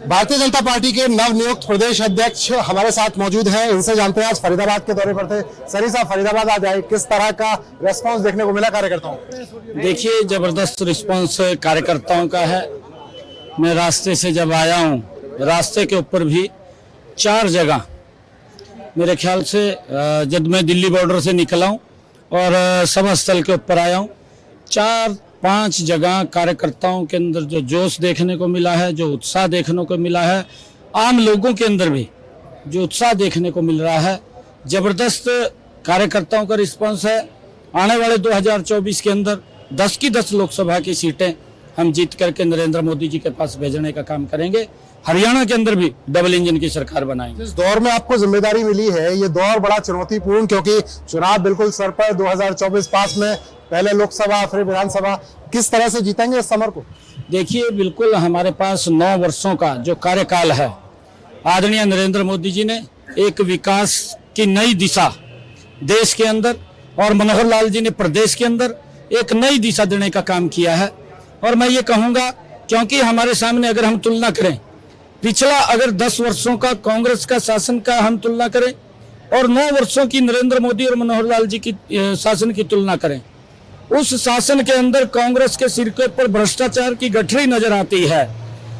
Bharatiya Janata party के नवनियुक्त प्रदेश अध्यक्ष हमारे साथ मौजूद हैं। इनसे जानते हैं आज फरीदाबाद के दौरे पर थे। सनी साहब फरीदाबाद आज आए, किस तरह का रेस्पॉन्स देखने को मिला कार्यकर्ताओं? देखिए, जबरदस्त रिस्पांस कार्यकर्ताओं का है। मैं रास्ते से जब आया हूँ, रास्ते के ऊपर भी 4 जगह मेरे ख्याल से जब मैं दिल्ली बॉर्डर से निकला हूँ और सभा स्थल के ऊपर आया हूँ, 4-5 जगह कार्यकर्ताओं के अंदर जो जोश देखने को मिला है, जो उत्साह देखने को मिला है, आम लोगों के अंदर भी जो उत्साह देखने को मिल रहा है, जबरदस्त कार्यकर्ताओं का रिस्पांस है। आने वाले 2024 के अंदर 10 की 10 लोकसभा की सीटें हम जीत करके नरेंद्र मोदी जी के पास भेजने का काम करेंगे। हरियाणा के अंदर भी डबल इंजन की सरकार बनाएंगे। इस दौर में आपको जिम्मेदारी मिली है, ये दौर बड़ा चुनौतीपूर्ण, क्योंकि चुनाव बिल्कुल सर पर, 2024 पास में, पहले लोकसभा फिर विधानसभा, किस तरह से जीतेंगे इस समर को? देखिए, बिल्कुल हमारे पास 9 वर्षों का जो कार्यकाल है, आदरणीय नरेंद्र मोदी जी ने एक विकास की नई दिशा देश के अंदर और मनोहर लाल जी ने प्रदेश के अंदर एक नई दिशा देने का काम किया है। और मैं ये कहूँगा, क्योंकि हमारे सामने अगर हम तुलना करें, पिछला अगर 10 वर्षों का कांग्रेस का शासन का हम तुलना करें और 9 वर्षों की नरेंद्र मोदी और मनोहर लाल जी की शासन की तुलना करें, उस शासन के अंदर कांग्रेस के सिर के ऊपर भ्रष्टाचार की गठरी नजर आती है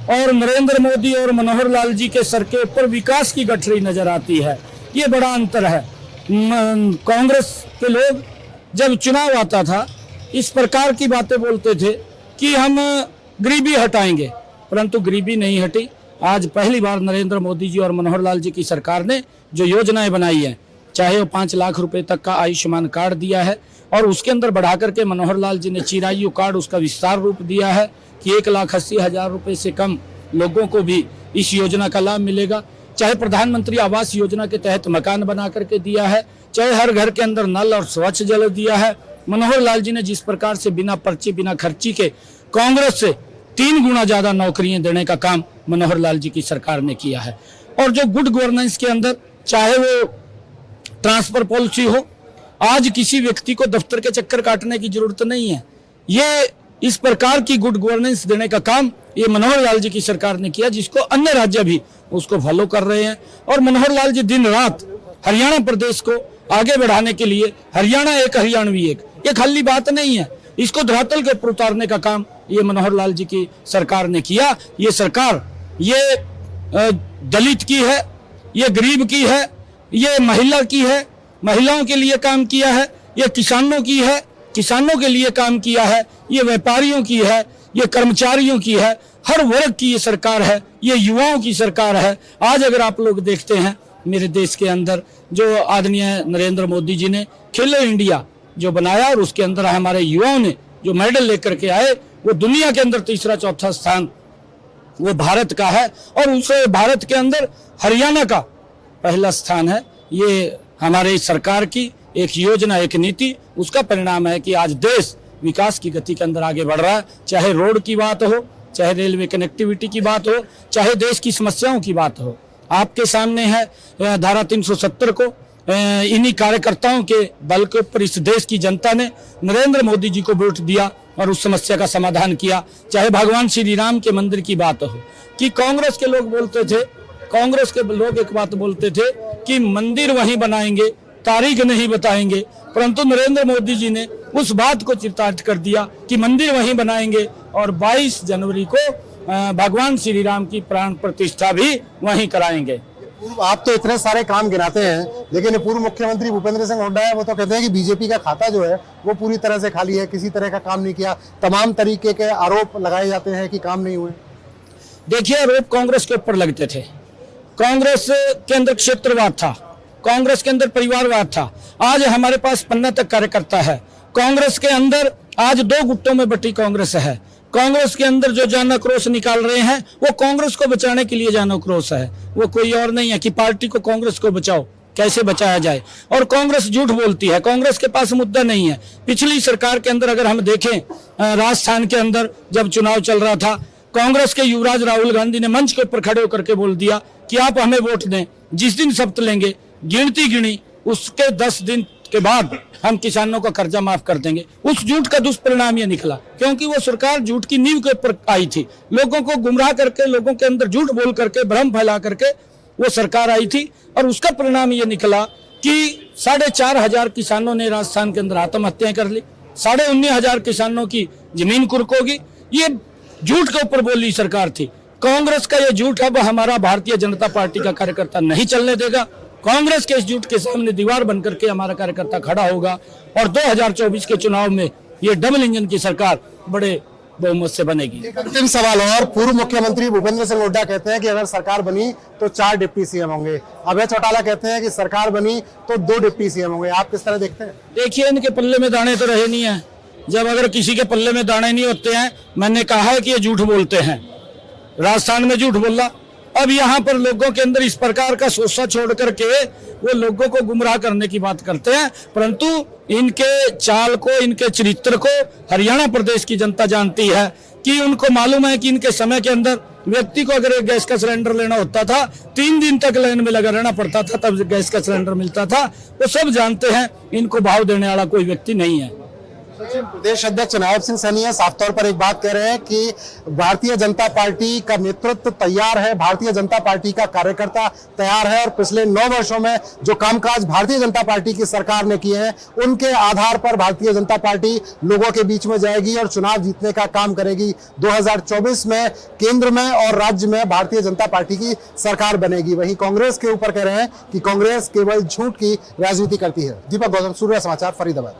और नरेंद्र मोदी और मनोहर लाल जी के सर के ऊपर विकास की गठरी नजर आती है। ये बड़ा अंतर है। कांग्रेस के लोग जब चुनाव आता था, इस प्रकार की बातें बोलते थे कि हम गरीबी हटाएंगे, परंतु गरीबी नहीं हटी। आज पहली बार नरेंद्र मोदी जी और मनोहर लाल जी की सरकार ने जो योजनाएं बनाई है, चाहे वो 5 लाख रुपए तक का आयुष्मान कार्ड दिया है और उसके अंदर बढ़ा करके मनोहर लाल जी ने चिरायु कार्ड, उसका विस्तार रूप दिया है कि 1,80,000 रुपए से कम लोगों को भी इस योजना का लाभ मिलेगा। चाहे प्रधानमंत्री आवास योजना के तहत मकान बना करके दिया है, चाहे हर घर के अंदर नल और स्वच्छ जल दिया है। मनोहर लाल जी ने जिस प्रकार से बिना पर्ची बिना खर्ची के कांग्रेस से 3 गुना ज्यादा नौकरियां देने का काम मनोहर लाल जी की सरकार ने किया है। और जो गुड गवर्नेंस के अंदर, चाहे वो ट्रांसफर पॉलिसी हो, आज किसी व्यक्ति को दफ्तर के चक्कर काटने की जरूरत नहीं है। ये इस प्रकार की गुड गवर्नेंस देने का काम ये मनोहर लाल जी की सरकार ने किया, जिसको अन्य राज्य भी उसको फॉलो कर रहे हैं। और मनोहर लाल जी दिन रात हरियाणा प्रदेश को आगे बढ़ाने के लिए, हरियाणा एक हरियाणवी एक, ये खाली बात नहीं है, इसको धरातल के ऊपर उतारने का काम ये मनोहर लाल जी की सरकार ने किया। ये सरकार ये दलित की है, ये गरीब की है, ये महिला की है, महिलाओं के लिए काम किया है, ये किसानों की है, किसानों के लिए काम किया है, ये व्यापारियों की है, ये कर्मचारियों की है, हर वर्ग की ये सरकार है, ये युवाओं की सरकार है। आज अगर आप लोग देखते हैं मेरे देश के अंदर जो आदरणीय नरेंद्र मोदी जी ने खेलो इंडिया जो बनाया और उसके अंदर हमारे युवाओं ने जो मेडल लेकर के आए, वो दुनिया के अंदर तीसरा चौथा स्थान वो भारत का है और उस भारत के अंदर हरियाणा का पहला स्थान है। ये हमारे सरकार की एक योजना, एक नीति, उसका परिणाम है कि आज देश विकास की गति के अंदर आगे बढ़ रहा है। चाहे रोड की बात हो, चाहे रेलवे कनेक्टिविटी की बात हो, चाहे देश की समस्याओं की बात हो, आपके सामने है धारा 370 को इन्हीं कार्यकर्ताओं के बल के ऊपर इस देश की जनता ने नरेंद्र मोदी जी को वोट दिया और उस समस्या का समाधान किया। चाहे भगवान श्री राम के मंदिर की बात हो, कि कांग्रेस के लोग बोलते थे, कांग्रेस के लोग एक बात बोलते थे कि मंदिर वहीं बनाएंगे, तारीख नहीं बताएंगे, परंतु नरेंद्र मोदी जी ने उस बात को चिरतार्थ कर दिया कि मंदिर वहीं बनाएंगे और 22 जनवरी को भगवान श्री राम की प्राण प्रतिष्ठा भी वहीं कराएंगे। आप तो इतने सारे काम गिनाते हैं, लेकिन पूर्व मुख्यमंत्री भूपेंद्र सिंह हुड्डा है, वो तो कहते हैं कि बीजेपी का खाता जो है वो पूरी तरह से खाली है, किसी तरह का काम नहीं किया, तमाम तरीके के आरोप लगाए जाते हैं कि काम नहीं हुए। देखिए, आरोप कांग्रेस के ऊपर लगते थे। कांग्रेस के अंदर क्षेत्रवाद था, कांग्रेस के अंदर परिवारवाद था। आज हमारे पास 15 तक कार्यकर्ता है। कांग्रेस के अंदर आज 2 गुटों में बटी कांग्रेस है। कांग्रेस के अंदर जो जन आक्रोश निकाल रहे हैं वो कांग्रेस को बचाने के लिए जन आक्रोश है, वो कोई और नहीं है कि पार्टी को कांग्रेस को बचाओ, कैसे बचाया जाए। और कांग्रेस झूठ बोलती है, कांग्रेस के पास मुद्दा नहीं है। पिछली सरकार के अंदर अगर हम देखें, राजस्थान के अंदर जब चुनाव चल रहा था, कांग्रेस के युवराज राहुल गांधी ने मंच के ऊपर खड़े होकर के बोल दिया कि आप हमें वोट दें, जिस दिन शपथ लेंगे, गिनती गिनी, उसके 10 दिन के बाद हम किसानों का कर्जा माफ कर देंगे। उस झूठ का दुष्परिणाम ये निकला, क्योंकि वो सरकार झूठ की नींव के ऊपर आई थी। लोगों को गुमराह करके, लोगों के अंदर झूठ बोल करके, भ्रम फैला करके वो सरकार आई थी, और उसका परिणाम ये निकला कि 4,500 किसानों ने राजस्थान के अंदर आत्महत्याएं कर ली, 19,500 किसानों की जमीन कुर्क होगी। ये झूठ के ऊपर बोली सरकार थी। कांग्रेस का ये झूठ अब हमारा भारतीय जनता पार्टी का कार्यकर्ता नहीं चलने देगा। कांग्रेस के इस झूठ के सामने दीवार बनकर के हमारा कार्यकर्ता खड़ा होगा, और 2024 के चुनाव में ये डबल इंजन की सरकार बड़े बहुमत से बनेगी। एक अंतिम सवाल और, पूर्व मुख्यमंत्री भूपेंद्र सिंह हुड्डा कहते हैं कि अगर सरकार बनी तो 4 डिप्टी सीएम होंगे। अभय चौटाला कहते हैं कि सरकार बनी तो 2 डिप्टी सीएम होंगे। आप किस तरह देखते हैं? देखिए, इनके पल्ले में दाने तो रहे नहीं है। जब अगर किसी के पल्ले में दाने नहीं होते हैं, मैंने कहा है कि ये झूठ बोलते हैं। राजस्थान में झूठ बोला, अब यहाँ पर लोगों के अंदर इस प्रकार का सोचा छोड़ करके वो लोगों को गुमराह करने की बात करते हैं, परंतु इनके चाल को, इनके चरित्र को हरियाणा प्रदेश की जनता जानती है। कि उनको मालूम है कि इनके समय के अंदर व्यक्ति को अगर गैस का सिलेंडर लेना होता था, 3 दिन तक लाइन में लगा रहना पड़ता था, तब गैस का सिलेंडर मिलता था। वो सब जानते हैं, इनको भाव देने वाला कोई व्यक्ति नहीं है। प्रदेश अध्यक्ष नायब सिंह सैनी साफ तौर पर एक बात कह रहे हैं कि भारतीय जनता पार्टी का नेतृत्व तैयार है, भारतीय जनता पार्टी का कार्यकर्ता तैयार है, और पिछले 9 वर्षों में जो कामकाज भारतीय जनता पार्टी की सरकार ने किए हैं, उनके आधार पर भारतीय जनता पार्टी लोगों के बीच में जाएगी और चुनाव जीतने का काम करेगी। 2024 में केंद्र में और राज्य में भारतीय जनता पार्टी की सरकार बनेगी। वहीं कांग्रेस के ऊपर कह रहे हैं कि कांग्रेस केवल झूठ की राजनीति करती है। दीपक गौतम, सूर्य समाचार, फरीदाबाद।